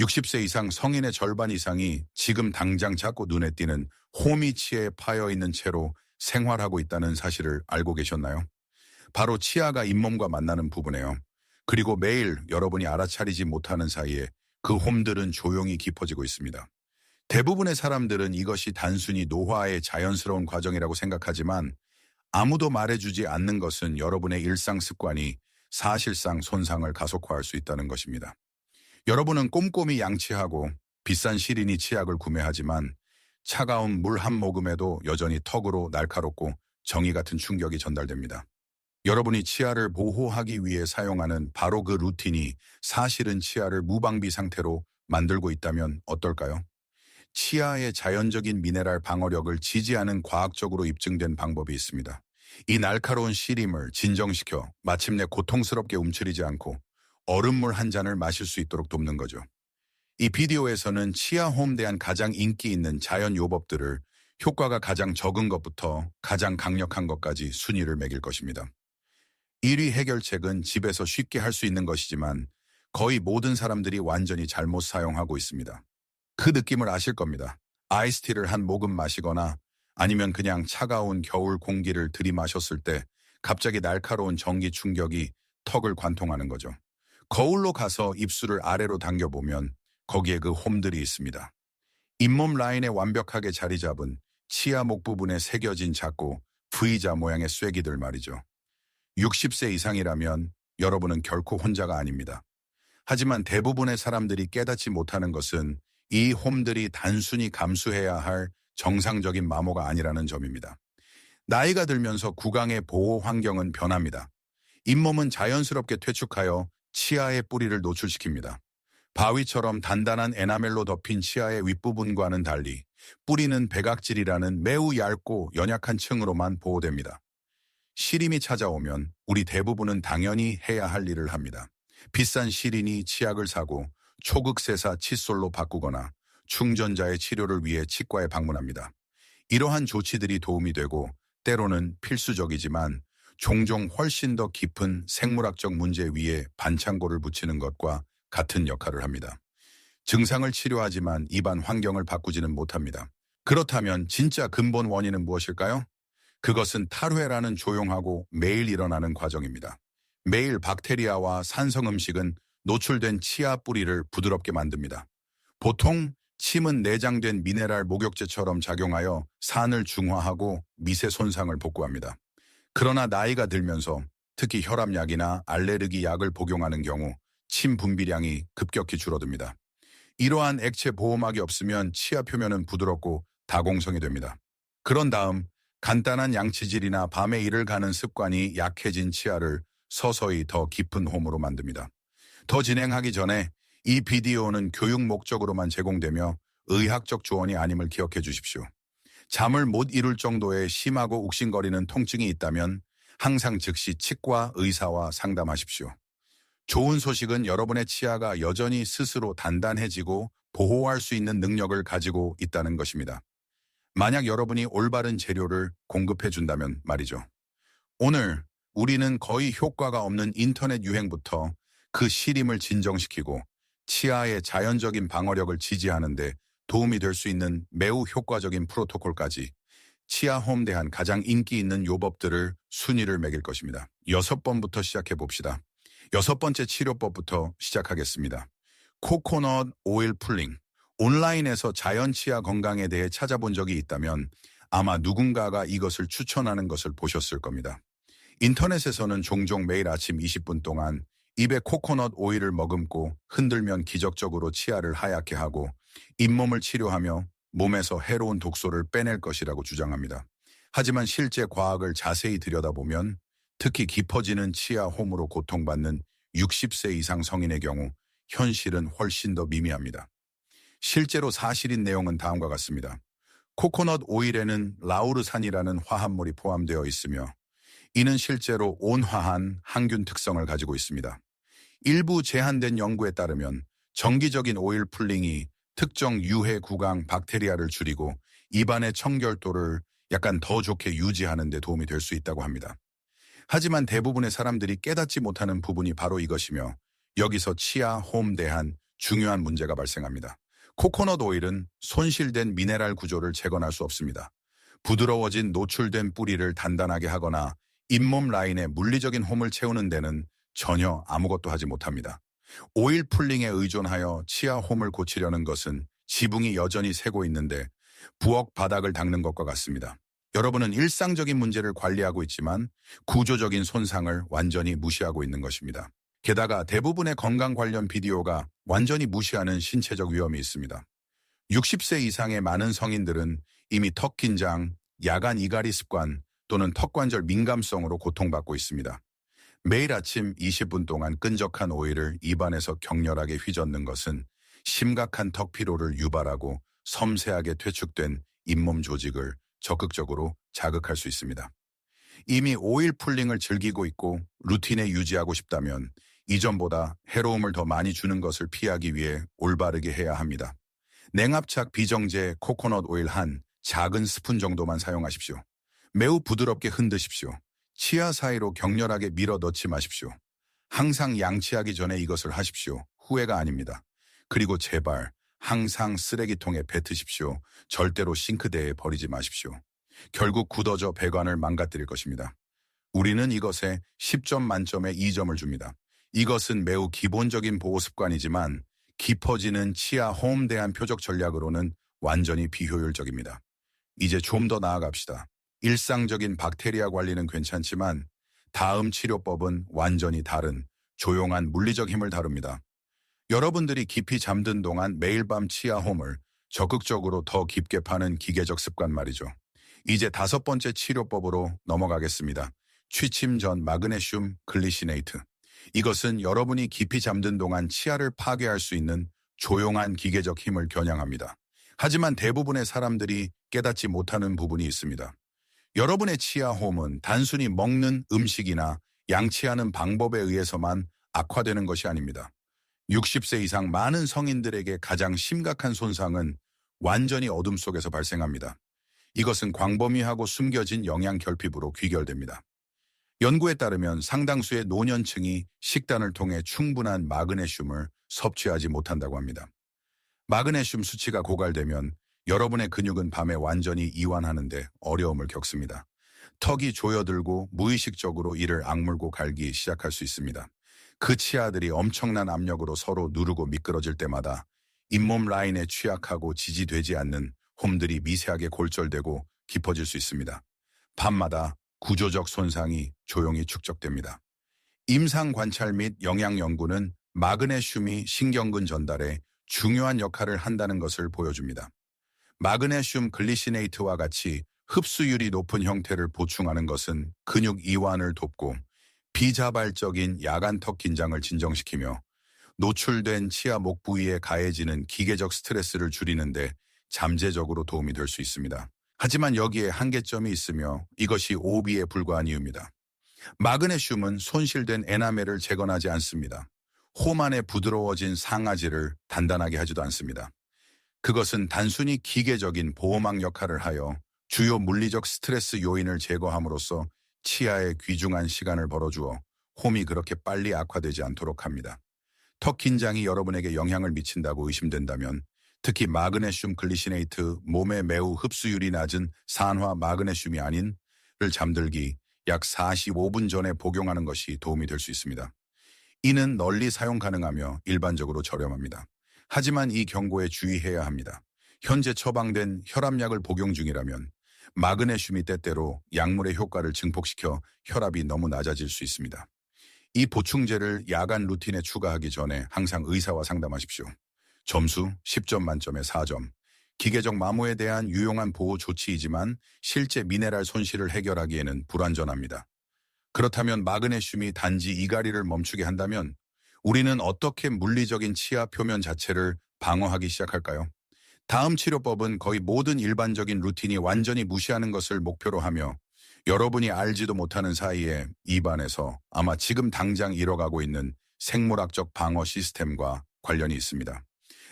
60세 이상 성인의 절반 이상이 지금 당장 자꾸 눈에 띄는 호미치에 파여 있는 채로 생활하고 있다는 사실을 알고 계셨나요? 바로 치아가 잇몸과 만나는 부분이에요. 그리고 매일 여러분이 알아차리지 못하는 사이에 그 홈들은 조용히 깊어지고 있습니다. 대부분의 사람들은 이것이 단순히 노화의 자연스러운 과정이라고 생각하지만 아무도 말해주지 않는 것은 여러분의 일상 습관이 사실상 손상을 가속화할 수 있다는 것입니다. 여러분은 꼼꼼히 양치하고 비싼 시린이 치약을 구매하지만 차가운 물 한 모금에도 여전히 턱으로 날카롭고 정이 같은 충격이 전달됩니다. 여러분이 치아를 보호하기 위해 사용하는 바로 그 루틴이 사실은 치아를 무방비 상태로 만들고 있다면 어떨까요? 치아의 자연적인 미네랄 방어력을 지지하는 과학적으로 입증된 방법이 있습니다. 이 날카로운 시림을 진정시켜 마침내 고통스럽게 움츠리지 않고 얼음물 한 잔을 마실 수 있도록 돕는 거죠. 이 비디오에서는 치아홈에 대한 가장 인기 있는 자연 요법들을 효과가 가장 적은 것부터 가장 강력한 것까지 순위를 매길 것입니다. 1위 해결책은 집에서 쉽게 할 수 있는 것이지만 거의 모든 사람들이 완전히 잘못 사용하고 있습니다. 그 느낌을 아실 겁니다. 아이스티를 한 모금 마시거나 아니면 그냥 차가운 겨울 공기를 들이마셨을 때 갑자기 날카로운 전기 충격이 턱을 관통하는 거죠. 거울로 가서 입술을 아래로 당겨보면 거기에 그 홈들이 있습니다. 잇몸 라인에 완벽하게 자리 잡은 치아 목 부분에 새겨진 작고 V자 모양의 쐐기들 말이죠. 60세 이상이라면 여러분은 결코 혼자가 아닙니다. 하지만 대부분의 사람들이 깨닫지 못하는 것은 이 홈들이 단순히 감수해야 할 정상적인 마모가 아니라는 점입니다. 나이가 들면서 구강의 보호 환경은 변합니다. 잇몸은 자연스럽게 퇴축하여 치아의 뿌리를 노출시킵니다. 바위처럼 단단한 에나멜로 덮인 치아의 윗부분과는 달리 뿌리는 백악질이라는 매우 얇고 연약한 층으로만 보호됩니다. 시림이 찾아오면 우리 대부분은 당연히 해야 할 일을 합니다. 비싼 시린이 치약을 사고 초극세사 칫솔로 바꾸거나 충전자의 치료를 위해 치과에 방문합니다. 이러한 조치들이 도움이 되고 때로는 필수적이지만 종종 훨씬 더 깊은 생물학적 문제 위에 반창고를 붙이는 것과 같은 역할을 합니다. 증상을 치료하지만 입안 환경을 바꾸지는 못합니다. 그렇다면 진짜 근본 원인은 무엇일까요? 그것은 탈회라는 조용하고 매일 일어나는 과정입니다. 매일 박테리아와 산성 음식은 노출된 치아 뿌리를 부드럽게 만듭니다. 보통 침은 내장된 미네랄 목욕제처럼 작용하여 산을 중화하고 미세 손상을 복구합니다. 그러나 나이가 들면서 특히 혈압약이나 알레르기 약을 복용하는 경우 침 분비량이 급격히 줄어듭니다. 이러한 액체 보호막이 없으면 치아 표면은 부드럽고 다공성이 됩니다. 그런 다음 간단한 양치질이나 밤에 일을 가는 습관이 약해진 치아를 서서히 더 깊은 홈으로 만듭니다. 더 진행하기 전에 이 비디오는 교육 목적으로만 제공되며 의학적 조언이 아님을 기억해 주십시오. 잠을 못 이룰 정도의 심하고 욱신거리는 통증이 있다면 항상 즉시 치과 의사와 상담하십시오. 좋은 소식은 여러분의 치아가 여전히 스스로 단단해지고 보호할 수 있는 능력을 가지고 있다는 것입니다. 만약 여러분이 올바른 재료를 공급해 준다면 말이죠. 오늘 우리는 거의 효과가 없는 인터넷 유행부터 그 시림을 진정시키고 치아의 자연적인 방어력을 지지하는 데 도움이 될 수 있는 매우 효과적인 프로토콜까지 치아홈에 대한 가장 인기 있는 요법들을 순위를 매길 것입니다. 6번부터 시작해 봅시다. 6번째 치료법부터 시작하겠습니다. 코코넛 오일 풀링. 온라인에서 자연 치아 건강에 대해 찾아본 적이 있다면 아마 누군가가 이것을 추천하는 것을 보셨을 겁니다. 인터넷에서는 종종 매일 아침 20분 동안 입에 코코넛 오일을 머금고 흔들면 기적적으로 치아를 하얗게 하고 잇몸을 치료하며 몸에서 해로운 독소를 빼낼 것이라고 주장합니다. 하지만 실제 과학을 자세히 들여다보면 특히 깊어지는 치아 홈으로 고통받는 60세 이상 성인의 경우 현실은 훨씬 더 미미합니다. 실제로 사실인 내용은 다음과 같습니다. 코코넛 오일에는 라우르산이라는 화합물이 포함되어 있으며 이는 실제로 온화한 항균 특성을 가지고 있습니다. 일부 제한된 연구에 따르면 정기적인 오일 풀링이 특정 유해 구강 박테리아를 줄이고 입안의 청결도를 약간 더 좋게 유지하는 데 도움이 될 수 있다고 합니다. 하지만 대부분의 사람들이 깨닫지 못하는 부분이 바로 이것이며 여기서 치아 홈에 대한 중요한 문제가 발생합니다. 코코넛 오일은 손실된 미네랄 구조를 재건할 수 없습니다. 부드러워진 노출된 뿌리를 단단하게 하거나 잇몸 라인에 물리적인 홈을 채우는 데는 전혀 아무것도 하지 못합니다. 오일 풀링에 의존하여 치아 홈을 고치려는 것은 지붕이 여전히 새고 있는데 부엌 바닥을 닦는 것과 같습니다. 여러분은 일상적인 문제를 관리하고 있지만 구조적인 손상을 완전히 무시하고 있는 것입니다. 게다가 대부분의 건강 관련 비디오가 완전히 무시하는 신체적 위험이 있습니다. 60세 이상의 많은 성인들은 이미 턱 긴장, 야간 이갈이 습관 또는 턱관절 민감성으로 고통받고 있습니다. 매일 아침 20분 동안 끈적한 오일을 입안에서 격렬하게 휘젓는 것은 심각한 턱 피로를 유발하고 섬세하게 퇴축된 잇몸 조직을 적극적으로 자극할 수 있습니다. 이미 오일 풀링을 즐기고 있고 루틴에 유지하고 싶다면 이전보다 해로움을 더 많이 주는 것을 피하기 위해 올바르게 해야 합니다. 냉압착 비정제 코코넛 오일 한 작은 스푼 정도만 사용하십시오. 매우 부드럽게 흔드십시오. 치아 사이로 격렬하게 밀어 넣지 마십시오. 항상 양치하기 전에 이것을 하십시오. 후회가 아닙니다. 그리고 제발 항상 쓰레기통에 뱉으십시오. 절대로 싱크대에 버리지 마십시오. 결국 굳어져 배관을 망가뜨릴 것입니다. 우리는 이것에 10점 만점에 2점을 줍니다. 이것은 매우 기본적인 보호 습관이지만 깊어지는 치아 홈 대한 표적 전략으로는 완전히 비효율적입니다. 이제 좀 더 나아갑시다. 일상적인 박테리아 관리는 괜찮지만 다음 치료법은 완전히 다른 조용한 물리적 힘을 다룹니다. 여러분들이 깊이 잠든 동안 매일 밤 치아 홈을 적극적으로 더 깊게 파는 기계적 습관 말이죠. 이제 5번째 치료법으로 넘어가겠습니다. 취침 전 마그네슘 글리시네이트. 이것은 여러분이 깊이 잠든 동안 치아를 파괴할 수 있는 조용한 기계적 힘을 겨냥합니다. 하지만 대부분의 사람들이 깨닫지 못하는 부분이 있습니다. 여러분의 치아 홈은 단순히 먹는 음식이나 양치하는 방법에 의해서만 악화되는 것이 아닙니다. 60세 이상 많은 성인들에게 가장 심각한 손상은 완전히 어둠 속에서 발생합니다. 이것은 광범위하고 숨겨진 영양 결핍으로 귀결됩니다. 연구에 따르면 상당수의 노년층이 식단을 통해 충분한 마그네슘을 섭취하지 못한다고 합니다. 마그네슘 수치가 고갈되면 여러분의 근육은 밤에 완전히 이완하는데 어려움을 겪습니다. 턱이 조여들고 무의식적으로 이를 악물고 갈기 시작할 수 있습니다. 그 치아들이 엄청난 압력으로 서로 누르고 미끄러질 때마다 잇몸 라인에 취약하고 지지되지 않는 홈들이 미세하게 골절되고 깊어질 수 있습니다. 밤마다 구조적 손상이 조용히 축적됩니다. 임상 관찰 및 영양 연구는 마그네슘이 신경근 전달에 중요한 역할을 한다는 것을 보여줍니다. 마그네슘 글리시네이트와 같이 흡수율이 높은 형태를 보충하는 것은 근육 이완을 돕고 비자발적인 야간 턱 긴장을 진정시키며 노출된 치아 목 부위에 가해지는 기계적 스트레스를 줄이는데 잠재적으로 도움이 될 수 있습니다. 하지만 여기에 한계점이 있으며 이것이 오비에 불과한 이유입니다. 마그네슘은 손실된 에나멜을 재건하지 않습니다. 홈 안에 부드러워진 상아지를 단단하게 하지도 않습니다. 그것은 단순히 기계적인 보호막 역할을 하여 주요 물리적 스트레스 요인을 제거함으로써 치아에 귀중한 시간을 벌어주어 홈이 그렇게 빨리 악화되지 않도록 합니다. 턱 긴장이 여러분에게 영향을 미친다고 의심된다면 특히 마그네슘 글리시네이트, 몸에 매우 흡수율이 낮은 산화 마그네슘이 아닌을 잠들기 약 45분 전에 복용하는 것이 도움이 될 수 있습니다. 이는 널리 사용 가능하며 일반적으로 저렴합니다. 하지만 이 경고에 주의해야 합니다. 현재 처방된 혈압약을 복용 중이라면 마그네슘이 때때로 약물의 효과를 증폭시켜 혈압이 너무 낮아질 수 있습니다. 이 보충제를 야간 루틴에 추가하기 전에 항상 의사와 상담하십시오. 점수 10점 만점에 4점. 기계적 마모에 대한 유용한 보호 조치이지만 실제 미네랄 손실을 해결하기에는 불완전합니다. 그렇다면 마그네슘이 단지 이갈이를 멈추게 한다면 우리는 어떻게 물리적인 치아 표면 자체를 방어하기 시작할까요? 다음 치료법은 거의 모든 일반적인 루틴이 완전히 무시하는 것을 목표로 하며 여러분이 알지도 못하는 사이에 입안에서 아마 지금 당장 잃어가고 있는 생물학적 방어 시스템과 관련이 있습니다.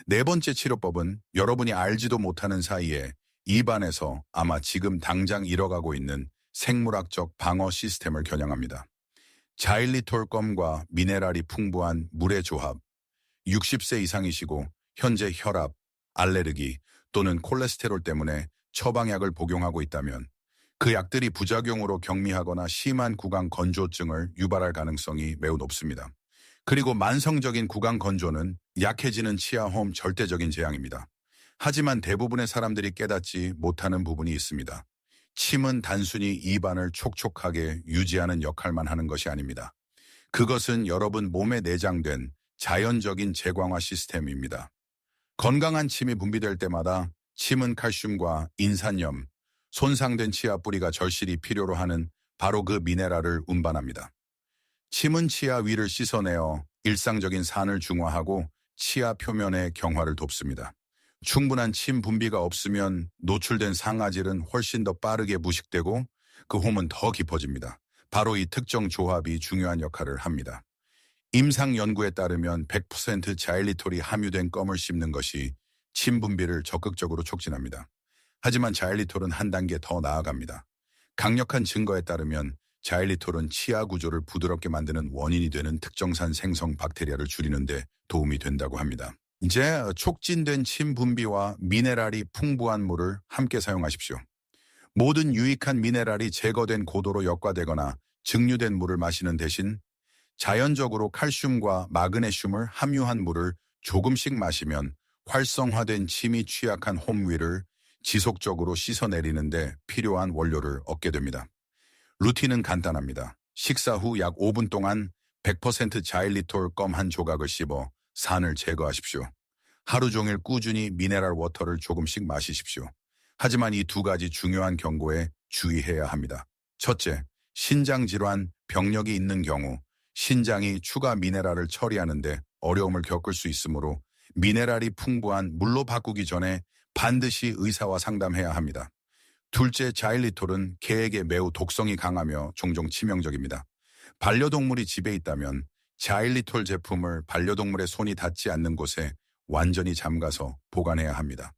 4번째 치료법은 여러분이 알지도 못하는 사이에 입안에서 아마 지금 당장 잃어가고 있는 생물학적 방어 시스템을 겨냥합니다. 자일리톨 껌과 미네랄이 풍부한 물의 조합. 60세 이상이시고 현재 혈압, 알레르기 또는 콜레스테롤 때문에 처방약을 복용하고 있다면 그 약들이 부작용으로 경미하거나 심한 구강 건조증을 유발할 가능성이 매우 높습니다. 그리고 만성적인 구강 건조는 약해지는 치아홈 절대적인 재앙입니다. 하지만 대부분의 사람들이 깨닫지 못하는 부분이 있습니다. 침은 단순히 입안을 촉촉하게 유지하는 역할만 하는 것이 아닙니다. 그것은 여러분 몸에 내장된 자연적인 제광화 시스템입니다. 건강한 침이 분비될 때마다 침은 칼슘과 인산염, 손상된 치아 뿌리가 절실히 필요로 하는 바로 그 미네랄을 운반합니다. 침은 치아 위를 씻어내어 일상적인 산을 중화하고 치아 표면의 경화를 돕습니다. 충분한 침 분비가 없으면 노출된 상아질은 훨씬 더 빠르게 무식되고 그 홈은 더 깊어집니다. 바로 이 특정 조합이 중요한 역할을 합니다. 임상 연구에 따르면 100% 자일리톨이 함유된 껌을 씹는 것이 침 분비를 적극적으로 촉진합니다. 하지만 자일리톨은 한 단계 더 나아갑니다. 강력한 증거에 따르면 자일리톨은 치아 구조를 부드럽게 만드는 원인이 되는 특정산 생성 박테리아를 줄이는 데 도움이 된다고 합니다. 이제 촉진된 침 분비와 미네랄이 풍부한 물을 함께 사용하십시오. 모든 유익한 미네랄이 제거된 고도로 역과되거나 증류된 물을 마시는 대신 자연적으로 칼슘과 마그네슘을 함유한 물을 조금씩 마시면 활성화된 침이 취약한 홈 위를 지속적으로 씻어내리는데 필요한 원료를 얻게 됩니다. 루틴은 간단합니다. 식사 후 약 5분 동안 100% 자일리톨 껌 한 조각을 씹어 산을 제거하십시오. 하루 종일 꾸준히 미네랄 워터를 조금씩 마시십시오. 하지만 이 두 가지 중요한 경고에 주의해야 합니다. 첫째, 신장 질환, 병력이 있는 경우 신장이 추가 미네랄을 처리하는데 어려움을 겪을 수 있으므로 미네랄이 풍부한 물로 바꾸기 전에 반드시 의사와 상담해야 합니다. 둘째, 자일리톨은 개에게 매우 독성이 강하며 종종 치명적입니다. 반려동물이 집에 있다면 자일리톨 제품을 반려동물의 손이 닿지 않는 곳에 완전히 잠가서 보관해야 합니다.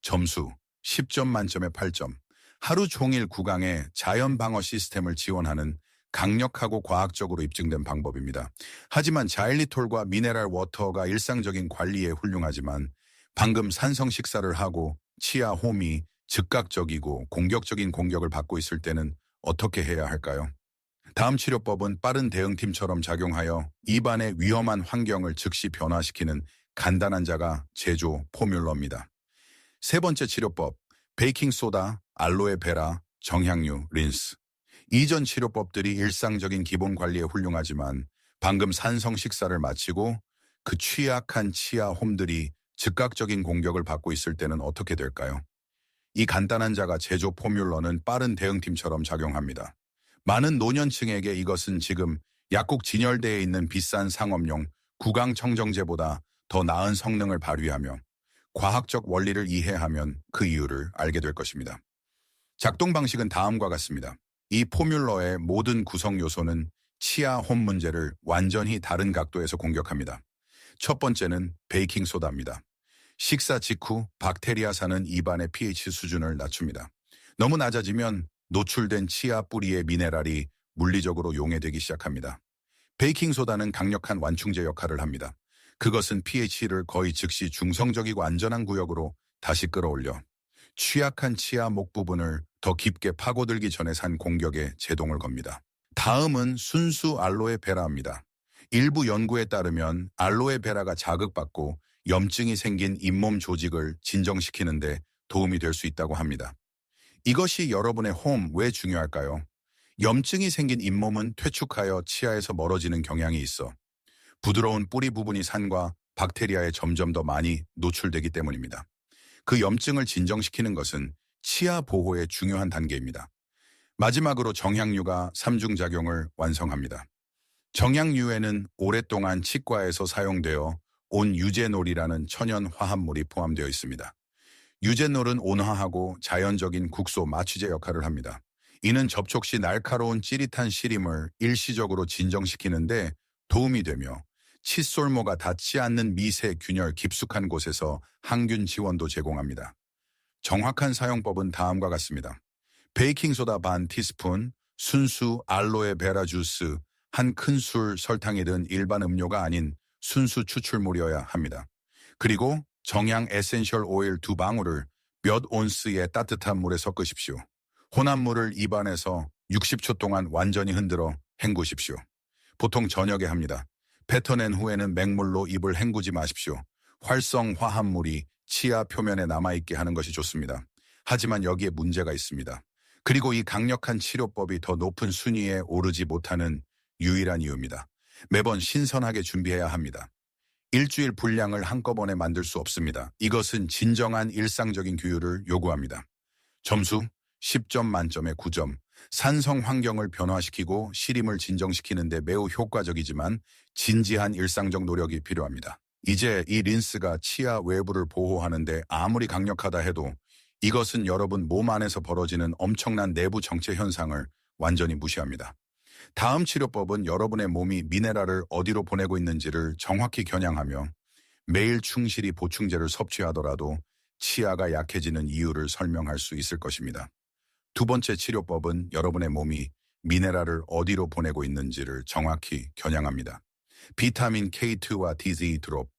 점수 10점 만점에 8점. 하루 종일 구강에 자연 방어 시스템을 지원하는 강력하고 과학적으로 입증된 방법입니다. 하지만 자일리톨과 미네랄 워터가 일상적인 관리에 훌륭하지만 방금 산성 식사를 하고 치아 홈이 즉각적이고 공격적인 공격을 받고 있을 때는 어떻게 해야 할까요? 다음 치료법은 빠른 대응팀처럼 작용하여 입안의 위험한 환경을 즉시 변화시키는 간단한 자가 제조 포뮬러입니다. 세 번째 치료법, 베이킹소다, 알로에베라, 정향유, 린스. 이전 치료법들이 일상적인 기본 관리에 훌륭하지만 방금 산성 식사를 마치고 그 취약한 치아 홈들이 즉각적인 공격을 받고 있을 때는 어떻게 될까요? 이 간단한 자가 제조 포뮬러는 빠른 대응팀처럼 작용합니다. 많은 노년층에게 이것은 지금 약국 진열대에 있는 비싼 상업용 구강청정제보다 더 나은 성능을 발휘하며 과학적 원리를 이해하면 그 이유를 알게 될 것입니다. 작동 방식은 다음과 같습니다. 이 포뮬러의 모든 구성 요소는 치아 홈 문제를 완전히 다른 각도에서 공격합니다. 첫 번째는 베이킹소다입니다. 식사 직후 박테리아 사는 입안의 pH 수준을 낮춥니다. 너무 낮아지면 노출된 치아 뿌리의 미네랄이 물리적으로 용해되기 시작합니다. 베이킹소다는 강력한 완충제 역할을 합니다. 그것은 pH를 거의 즉시 중성적이고 안전한 구역으로 다시 끌어올려 취약한 치아 목 부분을 더 깊게 파고들기 전에 산 공격에 제동을 겁니다. 다음은 순수 알로에베라입니다. 일부 연구에 따르면 알로에베라가 자극받고 염증이 생긴 잇몸 조직을 진정시키는데 도움이 될 수 있다고 합니다. 이것이 여러분의 홈 왜 중요할까요? 염증이 생긴 잇몸은 퇴축하여 치아에서 멀어지는 경향이 있어 부드러운 뿌리 부분이 산과 박테리아에 점점 더 많이 노출되기 때문입니다. 그 염증을 진정시키는 것은 치아 보호의 중요한 단계입니다. 마지막으로 정향유가 3중작용을 완성합니다. 정향유에는 오랫동안 치과에서 사용되어 온 유제놀이라는 천연 화합물이 포함되어 있습니다. 유제놀은 온화하고 자연적인 국소 마취제 역할을 합니다. 이는 접촉 시 날카로운 찌릿한 시림을 일시적으로 진정시키는데 도움이 되며 칫솔모가 닿지 않는 미세 균열 깊숙한 곳에서 항균 지원도 제공합니다. 정확한 사용법은 다음과 같습니다. 베이킹소다 반 티스푼, 순수 알로에베라 주스, 한 큰술 설탕이 든 일반 음료가 아닌 순수 추출물이어야 합니다. 그리고 정향 에센셜 오일 2방울을 몇 온스의 따뜻한 물에 섞으십시오. 혼합물을 입안에서 60초 동안 완전히 흔들어 헹구십시오. 보통 저녁에 합니다. 뱉어낸 후에는 맹물로 입을 헹구지 마십시오. 활성 화합물이 치아 표면에 남아있게 하는 것이 좋습니다. 하지만 여기에 문제가 있습니다. 그리고 이 강력한 치료법이 더 높은 순위에 오르지 못하는 유일한 이유입니다. 매번 신선하게 준비해야 합니다. 일주일 분량을 한꺼번에 만들 수 없습니다. 이것은 진정한 일상적인 규율을 요구합니다. 점수 10점 만점에 9점. 산성 환경을 변화시키고 시림을 진정시키는 데 매우 효과적이지만 진지한 일상적 노력이 필요합니다. 이제 이 린스가 치아 외부를 보호하는데 아무리 강력하다 해도 이것은 여러분 몸 안에서 벌어지는 엄청난 내부 정체 현상을 완전히 무시합니다. 다음 치료법은 여러분의 몸이 미네랄을 어디로 보내고 있는지를 정확히 겨냥하며 매일 충실히 보충제를 섭취하더라도 치아가 약해지는 이유를 설명할 수 있을 것입니다. 두 번째 치료법은 여러분의 몸이 미네랄을 어디로 보내고 있는지를 정확히 겨냥합니다. 비타민 K2와 DZ 드롭.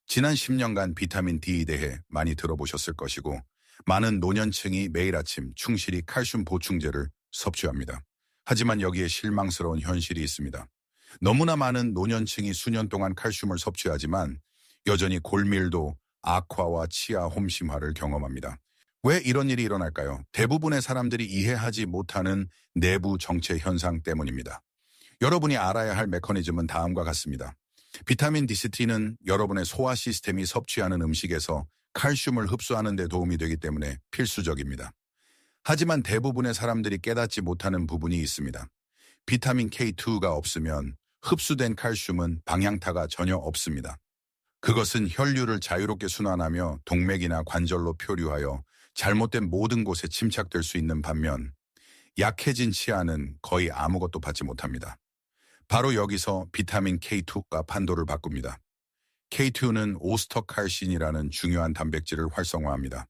지난 10년간 비타민 D에 대해 많이 들어보셨을 것이고 많은 노년층이 매일 아침 충실히 칼슘 보충제를 섭취합니다. 하지만 여기에 실망스러운 현실이 있습니다. 너무나 많은 노년층이 수년 동안 칼슘을 섭취하지만 여전히 골밀도, 악화와 치아 홈심화를 경험합니다. 왜 이런 일이 일어날까요? 대부분의 사람들이 이해하지 못하는 내부 정체 현상 때문입니다. 여러분이 알아야 할 메커니즘은 다음과 같습니다. 비타민 D3는 여러분의 소화 시스템이 섭취하는 음식에서 칼슘을 흡수하는 데 도움이 되기 때문에 필수적입니다. 하지만 대부분의 사람들이 깨닫지 못하는 부분이 있습니다. 비타민 K2가 없으면 흡수된 칼슘은 방향타가 전혀 없습니다. 그것은 혈류를 자유롭게 순환하며 동맥이나 관절로 표류하여 잘못된 모든 곳에 침착될 수 있는 반면 약해진 치아는 거의 아무것도 받지 못합니다. 바로 여기서 비타민 K2가 판도를 바꿉니다. K2는 오스터칼신이라는 중요한 단백질을 활성화합니다.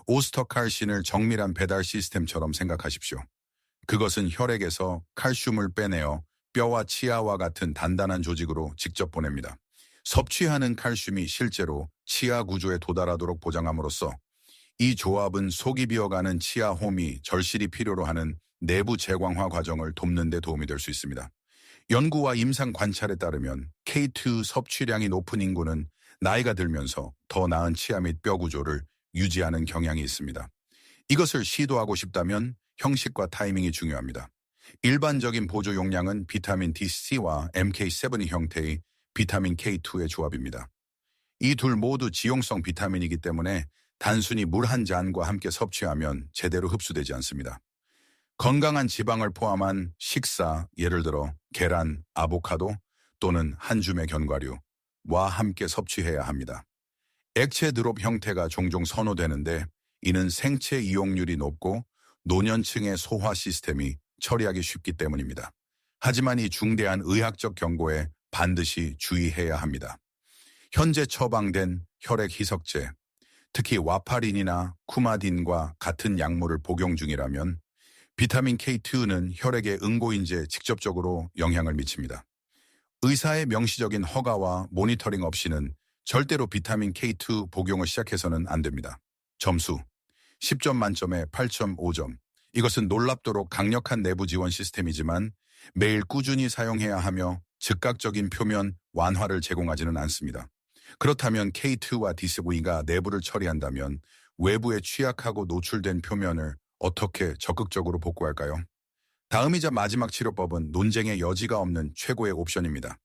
오스터칼신을 정밀한 배달 시스템처럼 생각하십시오. 그것은 혈액에서 칼슘을 빼내어 뼈와 치아와 같은 단단한 조직으로 직접 보냅니다. 섭취하는 칼슘이 실제로 치아 구조에 도달하도록 보장함으로써 이 조합은 속이 비어가는 치아 홈이 절실히 필요로 하는 내부 재광화 과정을 돕는 데 도움이 될 수 있습니다. 연구와 임상 관찰에 따르면 K2 섭취량이 높은 인구는 나이가 들면서 더 나은 치아 및 뼈 구조를 유지하는 경향이 있습니다. 이것을 시도하고 싶다면 형식과 타이밍이 중요합니다. 일반적인 보조 용량은 비타민 DC와 MK7 형태의 비타민 K2의 조합입니다. 이 둘 모두 지용성 비타민이기 때문에 단순히 물 한 잔과 함께 섭취하면 제대로 흡수되지 않습니다. 건강한 지방을 포함한 식사, 예를 들어 계란, 아보카도 또는 한 줌의 견과류와 함께 섭취해야 합니다. 액체 드롭 형태가 종종 선호되는데 이는 생체 이용률이 높고 노년층의 소화 시스템이 처리하기 쉽기 때문입니다. 하지만 이 중대한 의학적 경고에 반드시 주의해야 합니다. 현재 처방된 혈액 희석제, 특히 와파린이나 쿠마딘과 같은 약물을 복용 중이라면 비타민 K2는 혈액의 응고인지에 직접적으로 영향을 미칩니다. 의사의 명시적인 허가와 모니터링 없이는 절대로 비타민 K2 복용을 시작해서는 안 됩니다. 점수 10점 만점에 8.5점. 이것은 놀랍도록 강력한 내부 지원 시스템이지만 매일 꾸준히 사용해야 하며 즉각적인 표면 완화를 제공하지는 않습니다. 그렇다면 K2와 DCV가 내부를 처리한다면 외부에 취약하고 노출된 표면을 어떻게 적극적으로 복구할까요? 다음이자 마지막 치료법은 논쟁의 여지가 없는 최고의 옵션입니다.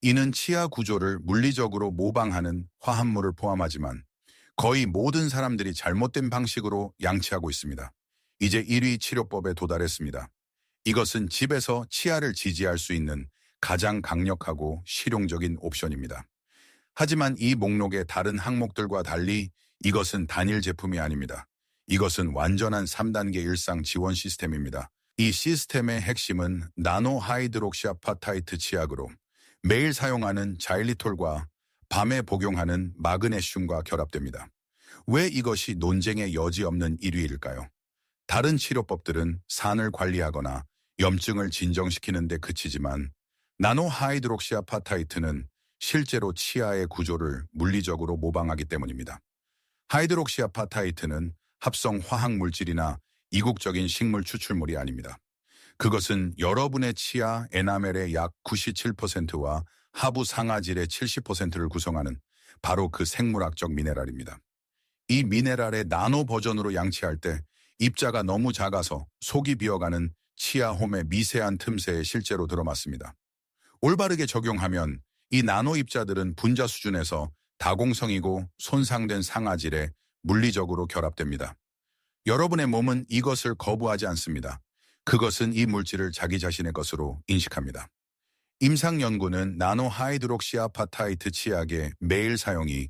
이는 치아 구조를 물리적으로 모방하는 화합물을 포함하지만 거의 모든 사람들이 잘못된 방식으로 양치하고 있습니다. 이제 1위 치료법에 도달했습니다. 이것은 집에서 치아를 지지할 수 있는 가장 강력하고 실용적인 옵션입니다. 하지만 이 목록의 다른 항목들과 달리 이것은 단일 제품이 아닙니다. 이것은 완전한 3단계 일상 지원 시스템입니다. 이 시스템의 핵심은 나노 하이드록시아파타이트 치약으로 매일 사용하는 자일리톨과 밤에 복용하는 마그네슘과 결합됩니다. 왜 이것이 논쟁의 여지 없는 1위일까요? 다른 치료법들은 산을 관리하거나 염증을 진정시키는 데 그치지만 나노 하이드록시아파타이트는 실제로 치아의 구조를 물리적으로 모방하기 때문입니다. 하이드록시아파타이트는 합성 화학 물질이나 이국적인 식물 추출물이 아닙니다. 그것은 여러분의 치아 에나멜의 약 97%와 하부 상아질의 70%를 구성하는 바로 그 생물학적 미네랄입니다. 이 미네랄의 나노 버전으로 양치할 때 입자가 너무 작아서 속이 비어가는 치아홈의 미세한 틈새에 실제로 들어맞습니다. 올바르게 적용하면 이 나노 입자들은 분자 수준에서 다공성이고 손상된 상아질에 물리적으로 결합됩니다. 여러분의 몸은 이것을 거부하지 않습니다. 그것은 이 물질을 자기 자신의 것으로 인식합니다. 임상 연구는 나노 하이드록시아파타이트 치약의 매일 사용이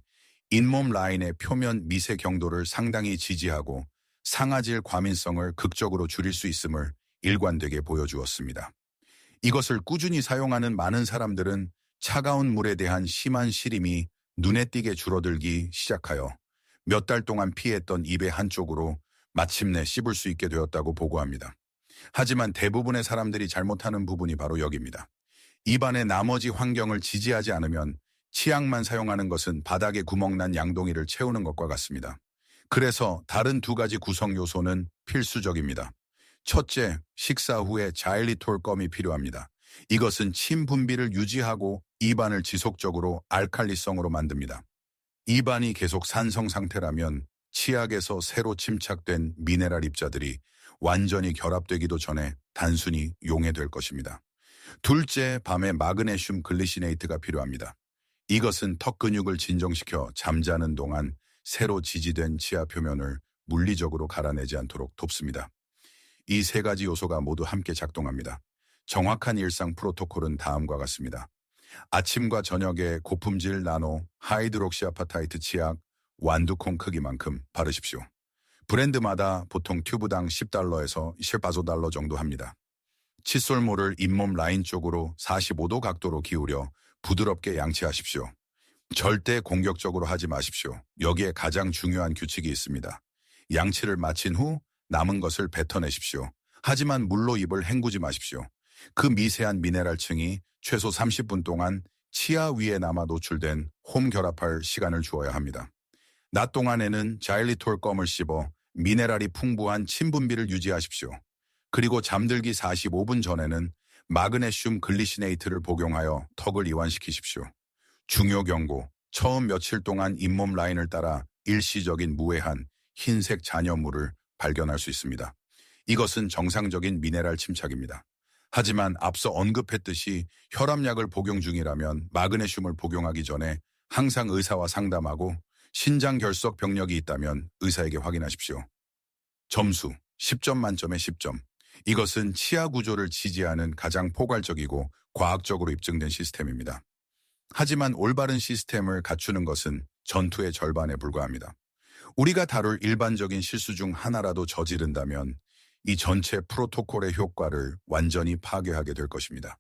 잇몸 라인의 표면 미세 경도를 상당히 지지하고 상아질 과민성을 극적으로 줄일 수 있음을 일관되게 보여주었습니다. 이것을 꾸준히 사용하는 많은 사람들은 차가운 물에 대한 심한 시림이 눈에 띄게 줄어들기 시작하여 몇 달 동안 피했던 입의 한쪽으로 마침내 씹을 수 있게 되었다고 보고합니다. 하지만 대부분의 사람들이 잘못하는 부분이 바로 여기입니다. 입안의 나머지 환경을 지지하지 않으면 치약만 사용하는 것은 바닥에 구멍난 양동이를 채우는 것과 같습니다. 그래서 다른 두 가지 구성 요소는 필수적입니다. 첫째, 식사 후에 자일리톨 껌이 필요합니다. 이것은 침 분비를 유지하고 입안을 지속적으로 알칼리성으로 만듭니다. 입안이 계속 산성 상태라면 치약에서 새로 침착된 미네랄 입자들이 완전히 결합되기도 전에 단순히 용해될 것입니다. 둘째, 밤에 마그네슘 글리시네이트가 필요합니다. 이것은 턱 근육을 진정시켜 잠자는 동안 새로 지지된 치아 표면을 물리적으로 갈아내지 않도록 돕습니다. 이 세 가지 요소가 모두 함께 작동합니다. 정확한 일상 프로토콜은 다음과 같습니다. 아침과 저녁에 고품질 나노 하이드록시아파타이트 치약 완두콩 크기만큼 바르십시오. 브랜드마다 보통 튜브당 $10에서 $15 정도 합니다. 칫솔모를 잇몸 라인 쪽으로 45도 각도로 기울여 부드럽게 양치하십시오. 절대 공격적으로 하지 마십시오. 여기에 가장 중요한 규칙이 있습니다. 양치를 마친 후 남은 것을 뱉어내십시오. 하지만 물로 입을 헹구지 마십시오. 그 미세한 미네랄층이 최소 30분 동안 치아 위에 남아 노출된 홈 결합할 시간을 주어야 합니다. 낮 동안에는 자일리톨 껌을 씹어 미네랄이 풍부한 침 분비를 유지하십시오. 그리고 잠들기 45분 전에는 마그네슘 글리시네이트를 복용하여 턱을 이완시키십시오. 중요 경고, 처음 며칠 동안 잇몸 라인을 따라 일시적인 무해한 흰색 잔여물을 발견할 수 있습니다. 이것은 정상적인 미네랄 침착입니다. 하지만 앞서 언급했듯이 혈압약을 복용 중이라면 마그네슘을 복용하기 전에 항상 의사와 상담하고 신장 결석 병력이 있다면 의사에게 확인하십시오. 점수 10점 만점에 10점. 이것은 치아 구조를 지지하는 가장 포괄적이고 과학적으로 입증된 시스템입니다. 하지만 올바른 시스템을 갖추는 것은 전투의 절반에 불과합니다. 우리가 다룰 일반적인 실수 중 하나라도 저지른다면 이 전체 프로토콜의 효과를 완전히 파괴하게 될 것입니다.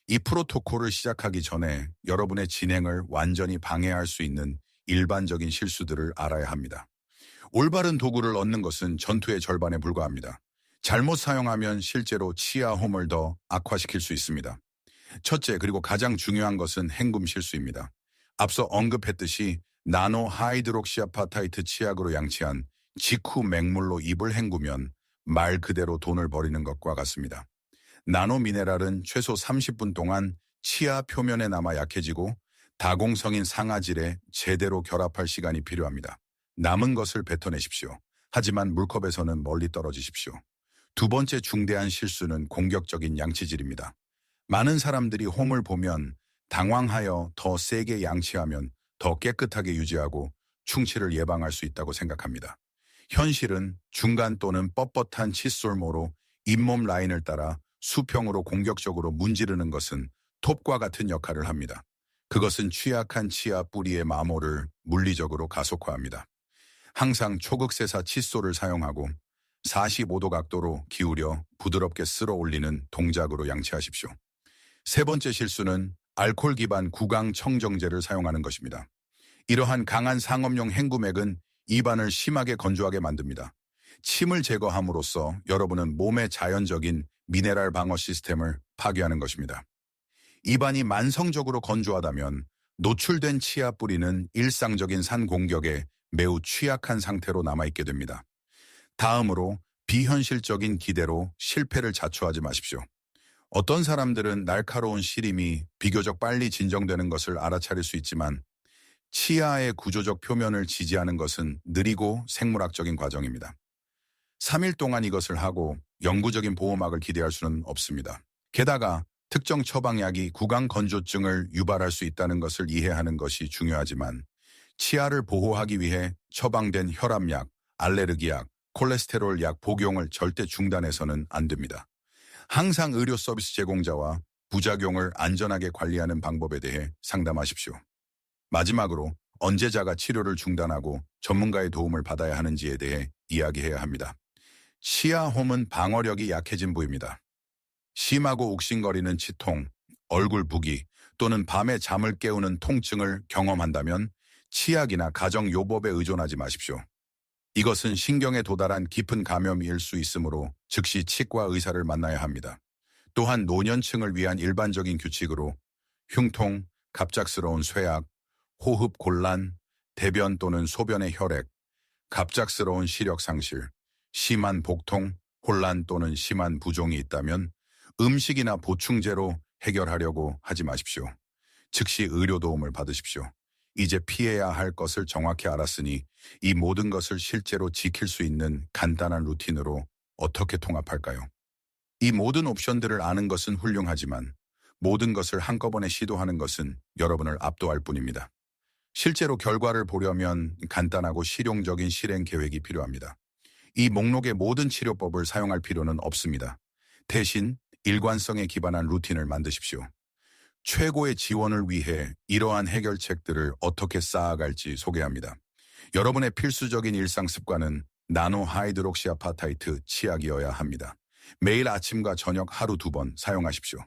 이 프로토콜을 시작하기 전에 여러분의 진행을 완전히 방해할 수 있는 일반적인 실수들을 알아야 합니다. 올바른 도구를 얻는 것은 전투의 절반에 불과합니다. 잘못 사용하면 실제로 치아홈을 더 악화시킬 수 있습니다. 첫째, 그리고 가장 중요한 것은 헹굼 실수입니다. 앞서 언급했듯이 나노 하이드록시아파타이트 치약으로 양치한 직후 맹물로 입을 헹구면 말 그대로 돈을 버리는 것과 같습니다. 나노 미네랄은 최소 30분 동안 치아 표면에 남아 약해지고 다공성인 상아질에 제대로 결합할 시간이 필요합니다. 남은 것을 뱉어내십시오. 하지만 물컵에서는 멀리 떨어지십시오. 두 번째 중대한 실수는 공격적인 양치질입니다. 많은 사람들이 홈을 보면 당황하여 더 세게 양치하면 더 깨끗하게 유지하고 충치를 예방할 수 있다고 생각합니다. 현실은 중간 또는 뻣뻣한 칫솔모로 잇몸 라인을 따라 수평으로 공격적으로 문지르는 것은 톱과 같은 역할을 합니다. 그것은 취약한 치아 뿌리의 마모를 물리적으로 가속화합니다. 항상 초극세사 칫솔을 사용하고 45도 각도로 기울여 부드럽게 쓸어 올리는 동작으로 양치하십시오. 세 번째 실수는 알코올 기반 구강 청정제를 사용하는 것입니다. 이러한 강한 상업용 헹굼액은 입안을 심하게 건조하게 만듭니다. 침을 제거함으로써 여러분은 몸의 자연적인 미네랄 방어 시스템을 파괴하는 것입니다. 입안이 만성적으로 건조하다면 노출된 치아 뿌리는 일상적인 산 공격에 매우 취약한 상태로 남아있게 됩니다. 다음으로 비현실적인 기대로 실패를 자초하지 마십시오. 어떤 사람들은 날카로운 시림이 비교적 빨리 진정되는 것을 알아차릴 수 있지만 치아의 구조적 표면을 지지하는 것은 느리고 생물학적인 과정입니다. 3일 동안 이것을 하고 영구적인 보호막을 기대할 수는 없습니다. 게다가 특정 처방약이 구강 건조증을 유발할 수 있다는 것을 이해하는 것이 중요하지만 치아를 보호하기 위해 처방된 혈압약, 알레르기약, 콜레스테롤 약 복용을 절대 중단해서는 안 됩니다. 항상 의료 서비스 제공자와 부작용을 안전하게 관리하는 방법에 대해 상담하십시오. 마지막으로 언제자가 치료를 중단하고 전문가의 도움을 받아야 하는지에 대해 이야기해야 합니다. 치아홈은 방어력이 약해진 부위입니다. 심하고 욱신거리는 치통, 얼굴 부기 또는 밤에 잠을 깨우는 통증을 경험한다면 치약이나 가정요법에 의존하지 마십시오. 이것은 신경에 도달한 깊은 감염일 수 있으므로 즉시 치과 의사를 만나야 합니다. 또한 노년층을 위한 일반적인 규칙으로 흉통, 갑작스러운 쇠약, 호흡 곤란, 대변 또는 소변의 혈액, 갑작스러운 시력 상실, 심한 복통, 혼란 또는 심한 부종이 있다면 음식이나 보충제로 해결하려고 하지 마십시오. 즉시 의료 도움을 받으십시오. 이제 피해야 할 것을 정확히 알았으니 이 모든 것을 실제로 지킬 수 있는 간단한 루틴으로 어떻게 통합할까요? 이 모든 옵션들을 아는 것은 훌륭하지만 모든 것을 한꺼번에 시도하는 것은 여러분을 압도할 뿐입니다. 실제로 결과를 보려면 간단하고 실용적인 실행 계획이 필요합니다. 이 목록의 모든 치료법을 사용할 필요는 없습니다. 대신 일관성에 기반한 루틴을 만드십시오. 최고의 지원을 위해 이러한 해결책들을 어떻게 쌓아갈지 소개합니다. 여러분의 필수적인 일상 습관은 나노 하이드록시아파타이트 치약이어야 합니다. 매일 아침과 저녁 하루 2번 사용하십시오.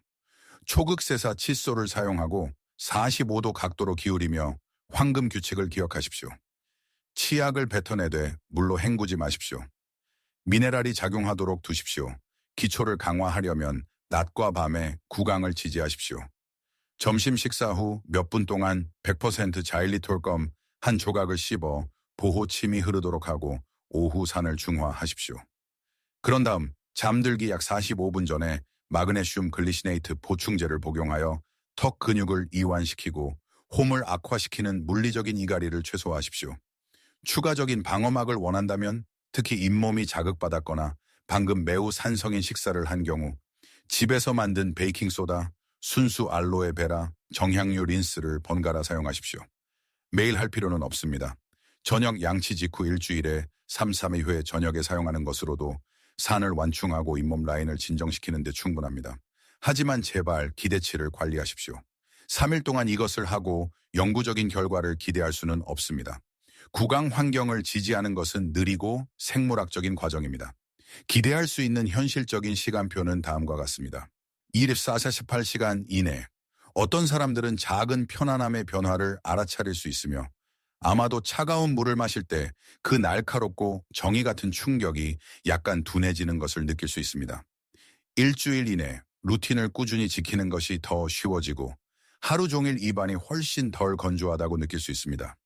초극세사 칫솔을 사용하고 45도 각도로 기울이며 황금 규칙을 기억하십시오. 치약을 뱉어내되 물로 헹구지 마십시오. 미네랄이 작용하도록 두십시오. 기초를 강화하려면 낮과 밤에 구강을 지지하십시오. 점심 식사 후 몇 분 동안 100% 자일리톨검 한 조각을 씹어 보호 침이 흐르도록 하고 오후 산을 중화하십시오. 그런 다음 잠들기 약 45분 전에 마그네슘 글리시네이트 보충제를 복용하여 턱 근육을 이완시키고 홈을 악화시키는 물리적인 이갈이를 최소화하십시오. 추가적인 방어막을 원한다면 특히 잇몸이 자극받았거나 방금 매우 산성인 식사를 한 경우 집에서 만든 베이킹소다, 순수 알로에베라, 정향유 린스를 번갈아 사용하십시오. 매일 할 필요는 없습니다. 저녁 양치 직후 일주일에 3-4회 저녁에 사용하는 것으로도 산을 완충하고 잇몸 라인을 진정시키는 데 충분합니다. 하지만 제발 기대치를 관리하십시오. 3일 동안 이것을 하고 영구적인 결과를 기대할 수는 없습니다. 구강 환경을 지지하는 것은 느리고 생물학적인 과정입니다. 기대할 수 있는 현실적인 시간표는 다음과 같습니다. 24-48시간 이내 어떤 사람들은 작은 편안함의 변화를 알아차릴 수 있으며 아마도 차가운 물을 마실 때 그 날카롭고 정의 같은 충격이 약간 둔해지는 것을 느낄 수 있습니다. 일주일 이내 루틴을 꾸준히 지키는 것이 더 쉬워지고 하루 종일 입안이 훨씬 덜 건조하다고 느낄 수 있습니다.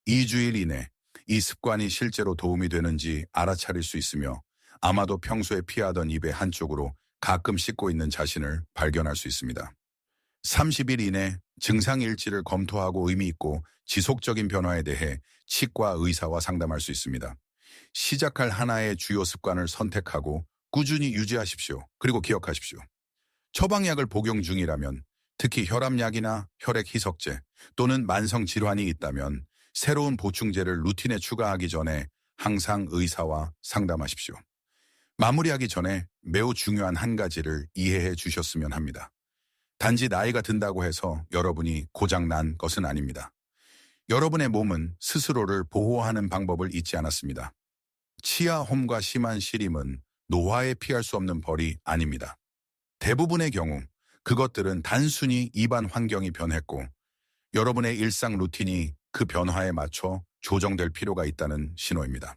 2주일 이내 이 습관이 실제로 도움이 되는지 알아차릴 수 있으며 아마도 평소에 피하던 입의 한쪽으로 가끔 씻고 있는 자신을 발견할 수 있습니다. 30일 이내 증상 일지를 검토하고 의미 있고 지속적인 변화에 대해 치과 의사와 상담할 수 있습니다. 시작할 하나의 주요 습관을 선택하고 꾸준히 유지하십시오. 그리고 기억하십시오. 처방약을 복용 중이라면 특히 혈압약이나 혈액 희석제 또는 만성 질환이 있다면 새로운 보충제를 루틴에 추가하기 전에 항상 의사와 상담하십시오. 마무리하기 전에 매우 중요한 한 가지를 이해해 주셨으면 합니다. 단지 나이가 든다고 해서 여러분이 고장난 것은 아닙니다. 여러분의 몸은 스스로를 보호하는 방법을 잊지 않았습니다. 치아홈과 심한 시림은 노화에 피할 수 없는 벌이 아닙니다. 대부분의 경우 그것들은 단순히 입안 환경이 변했고 여러분의 일상 루틴이 그 변화에 맞춰 조정될 필요가 있다는 신호입니다.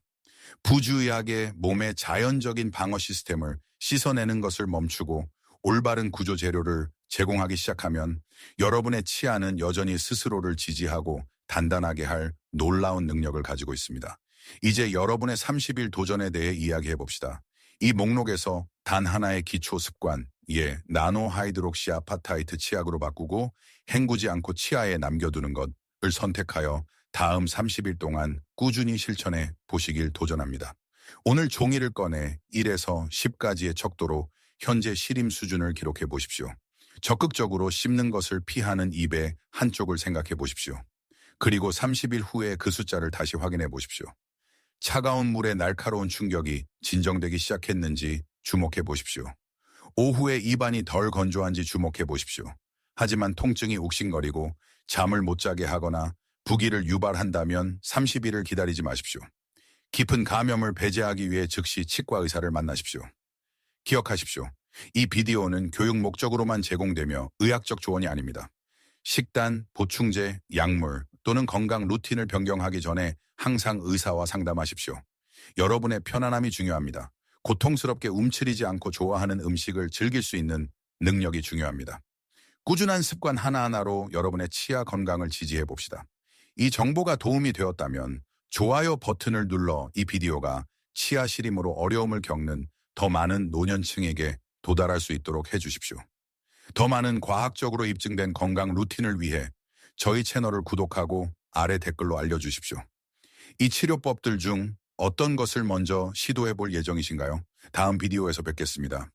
부주의하게 몸의 자연적인 방어 시스템을 씻어내는 것을 멈추고 올바른 구조 재료를 제공하기 시작하면 여러분의 치아는 여전히 스스로를 지지하고 단단하게 할 놀라운 능력을 가지고 있습니다. 이제 여러분의 30일 도전에 대해 이야기해 봅시다. 이 목록에서 단 하나의 기초 습관, 나노 하이드록시 아파타이트 치약으로 바꾸고 헹구지 않고 치아에 남겨두는 것을 선택하여 다음 30일 동안 꾸준히 실천해 보시길 도전합니다. 오늘 종이를 꺼내 1에서 10까지의 척도로 현재 시림 수준을 기록해 보십시오. 적극적으로 씹는 것을 피하는 입의 한쪽을 생각해 보십시오. 그리고 30일 후에 그 숫자를 다시 확인해 보십시오. 차가운 물의 날카로운 충격이 진정되기 시작했는지 주목해 보십시오. 오후에 입안이 덜 건조한지 주목해 보십시오. 하지만 통증이 욱신거리고 잠을 못 자게 하거나 부기를 유발한다면 30일을 기다리지 마십시오. 깊은 감염을 배제하기 위해 즉시 치과 의사를 만나십시오. 기억하십시오. 이 비디오는 교육 목적으로만 제공되며 의학적 조언이 아닙니다. 식단, 보충제, 약물 또는 건강 루틴을 변경하기 전에 항상 의사와 상담하십시오. 여러분의 편안함이 중요합니다. 고통스럽게 움츠리지 않고 좋아하는 음식을 즐길 수 있는 능력이 중요합니다. 꾸준한 습관 하나하나로 여러분의 치아 건강을 지지해 봅시다. 이 정보가 도움이 되었다면 좋아요 버튼을 눌러 이 비디오가 치아 시림으로 어려움을 겪는 더 많은 노년층에게 도달할 수 있도록 해주십시오. 더 많은 과학적으로 입증된 건강 루틴을 위해 저희 채널을 구독하고 아래 댓글로 알려주십시오. 이 치료법들 중 어떤 것을 먼저 시도해 볼 예정이신가요? 다음 비디오에서 뵙겠습니다.